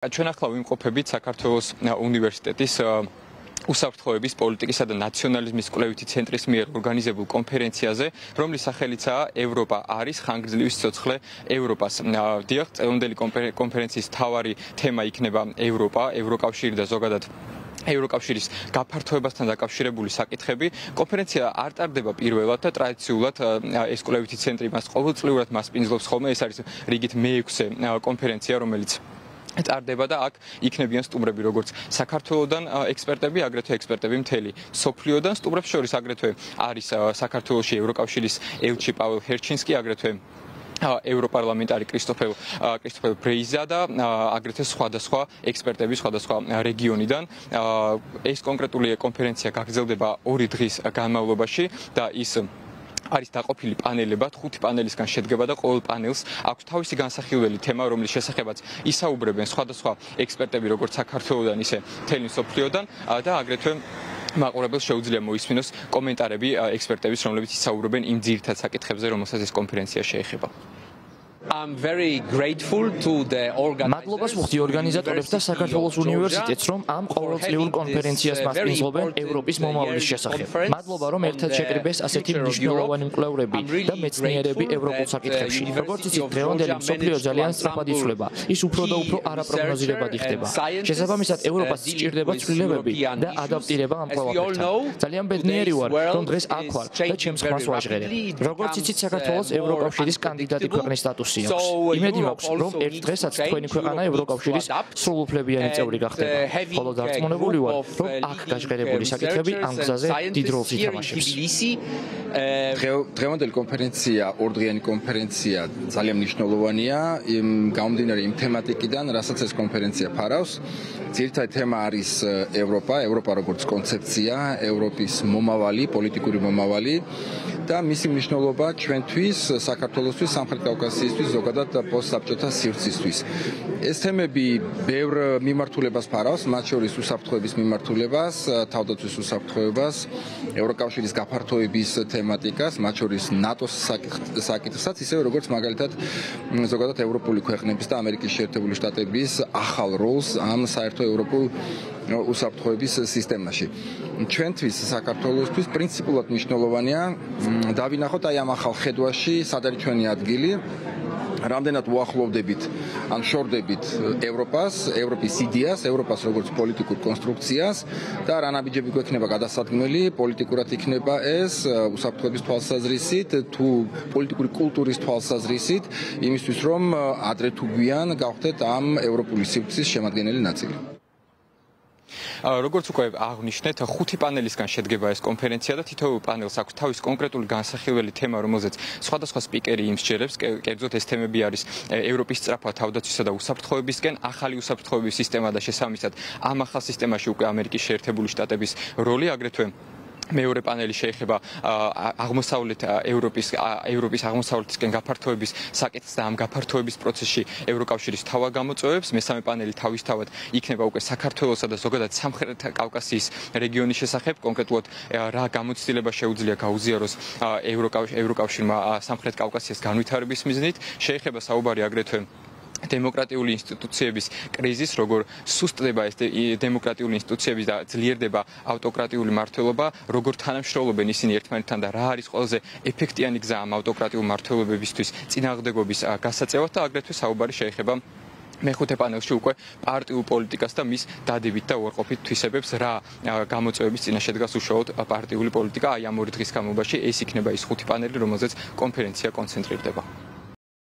ჩვენ ახლა ვიმყოფებით საქართველოს უნივერსიტეტის უსაფრთხოების პოლიტიკისა და ნაციონალიზმის კვლევითი ცენტრის მიერ ორგანიზებულ კონფერენციაზე, რომლის სახელიცაა ევროპა არის ხანგრძლივი სიცოცხლე ევროპას. დიახ, წელიწადელი კონფერენციის მთავარი თემა იქნება ევროპა, ევროკავშირი და ზოგადად ევროკავშირის გაფართოებასთან დაკავშირებული საკითხები. კონფერენცია არ ტარდება პირველად და ტრადიციულად ეს კვლევითი ცენტრი მას ყოველწლიურად მასპინძლობს ხოლმე. ეს არის რიგით მე-6 კონფერენცია, რომელიც ტარდება და აქ იქნებიან სტუმრები როგორც საქართველოსდან ექსპერტები, აგრეთვე ექსპერტები მთელი მსოფლიოდან. სტუმრებს შორის აგრეთვე არის საქართველოში ევროკავშირის ელჩი პაველე ჰერჩინსკი, აგრეთვე ევროპარლამენტარი კრისტოფერ ბრეიზა და აგრეთვე სხვადასხვა ექსპერტები სხვადასხვა რეგიონიდან. ეს კონკრეტული კონფერენცია გაგრძელდება 2 დღის განმავლობაში და ის არის დაყოფილი პანელებად, 5 პანელისგან შედგება და ყოველ პანელს აქვს თავისი განსახილველი თემა, რომლის შესახებაც ისაუბრებენ სხვადასხვა ექსპერტები, როგორც საქართველოსდან, ისე მთელი მსოფლიოდან და აგრეთვე მაყურებელს შეუძლია მოისმინოს კომენტარები ექსპერტების, რომლებიც ისაუბრებენ იმ ძირითად საკითხებზე, რომელსაც ეს კონფერენცია შეეხება. მადლობას ვუხდი ორგანიზატორებს და საქართველოს უნივერსიტეტს, რომ ამ ყოველწლიურ კონფერენციას მასპინძლობენ ევროპის მომავლის შესახებ. მადლობა, რომ ერთად შეკრიბეს ასეთი მნიშვნელოვანი მკვლევრები და მეცნიერები ევროპულ საკითხებში. როგორც იცით, დღევანდელი მსოფლიო ძალიან სწრაფად იცვლება. ის უფრო და უფრო არაპროგნოზირებადი ხდება. შესაბამისად, ევროპას სჭირდება ცვლილებები და ადაპტირება ამ ყველაფერთან. ძალიან ბედნიერი ვარ, რომ დღეს აქ ვარ და ჩემს ხმას ვაჟღერებ. როგორც იცით, საქართველოს ევროკავშირის კანდიდატი ქვეყნის სტატუსი. იმედი მაქვს, რომ ერთ დღესაც თქვენი ქვეყანა ევროკავშირის სრულუფლებიანი წევრი გახდება. ხოლო დარწმუნებული ვარ, რომ აქ გაჟღერებული საკითხები ამ გზაზე დიდ როლს ითამაშებს. დღევანდელი კონფერენცია, 2დღიანი კონფერენცია ძალიან მნიშვნელოვანია, გამომდინარე იმ თემატიკიდან, რასაც ეს კონფერენცია ფარავს. ძირითადი თემა არის ევროპა, ევროპა როგორც კონცეფცია, ევროპის მომავალი, პოლიტიკური მომავალი და მისი მნიშვნელობა ჩვენთვის, საქართველოსთვის, სამხრეთ კავკასიისთვის, ზოგადად პოსტსაბჭოთა სივრცისთვის. ეს თემები ბევრ მიმართულებას ფარავს, მათ შორის უსაფრთხოების მიმართულებას, თავდაცვის უსაფრთხოებას, ევროკავშირის გაფართოების თემატიკას, მათ შორის ნატოს საკითხსაც, ისევე როგორც მაგალითად ზოგადად ევროპული ქვეყნების და ამერიკის შეერთებული შტატების ახალ როლს ამ საერთო ევროპულ უსაფრთხოების სისტემაში. ჩვენთვის საქართველოსთვის პრინციპულად მნიშვნელოვანია დავინახოთ აი ამ ახალ ხედვაში სად არის ჩვენი ადგილი. რამდენად უახლოვდებით ან შორდებით ევროპას, ევროპის იდეას, ევროპას როგორც პოლიტიკურ კონსტრუქციას და რა ნაბიჯები გვექნება გადასადგმელი, პოლიტიკურად იქნება ეს უსაფრთხოების თვალსაზრისით, თუ პოლიტიკური კულტურის თვალსაზრისით, იმისთვის რომ ადრე თუ გვიან გავხდეთ ამ ევროპული სივრცის შემადგენელი ნაწილი. როგორც უკვე აღნიშნეთ, 5 პანელისგან შედგება ეს კონფერენცია და თითოეულ პანელს აქვს თავისი კონკრეტული განსახილველი თემა, რომელზეც სხვადასხვა სპიკერი იმსჯერებს. კერძოდ ეს თემები არის ევროპის სწრაფად თავდაცვისა და უსაფრთხოებისკენ, ახალი უსაფრთხოების სისტემა და შესაბამისად ამ ახალ სისტემაში უკვე ამერიკის შეერთებული შტატების როლი, აგრეთვე მეორე პანელი შეეხება აღმოსავლეთ ევროპის აღმოსავლეთისკენ გაფართოების საკითხს და ამ გაფართოების პროცესში ევროკავშირის თავგამოწვევებს. მესამე პანელი თავისთავად იქნება უკვე საქართველოსა და ზოგადად სამხრეთ კავკასიის რეგიონის შესახებ, კონკრეტულად რა გამოცდილება შეუძლია გაუზიაროს ევროკავშირმა სამხრეთ კავკასიას განვითარების მიზნით. შეეხება საუბარი აგრეთვე დემოკრატიული ინსტიტუციების კრიზის, როგორ სუსტდება ეს დემოკრატიული ინსტიტუციები და ძლიერდება ავტოკრატიული მმართველობა, როგორ თანამშრომლობენ ისინი ერთმანეთთან და რა არის ყველაზე ეფექტიანი გზა ამ ავტოკრატიული მმართველობებისთვის წინააღმდეგობის გასაწევად და აგრეთვე საუბარი შეეხება მე-5 პანელში უკვე პარტიულ პოლიტიკას და მის დადებით და უარყოფით თვისებებს, რა გამოწვევების წინაშე დგას უშუალოდ პარტიული პოლიტიკა. აი ამ 2 დღის განმავლობაში ეს იქნება ის 5 პანელი, რომელზეც კონფერენცია კონცენტრირდება.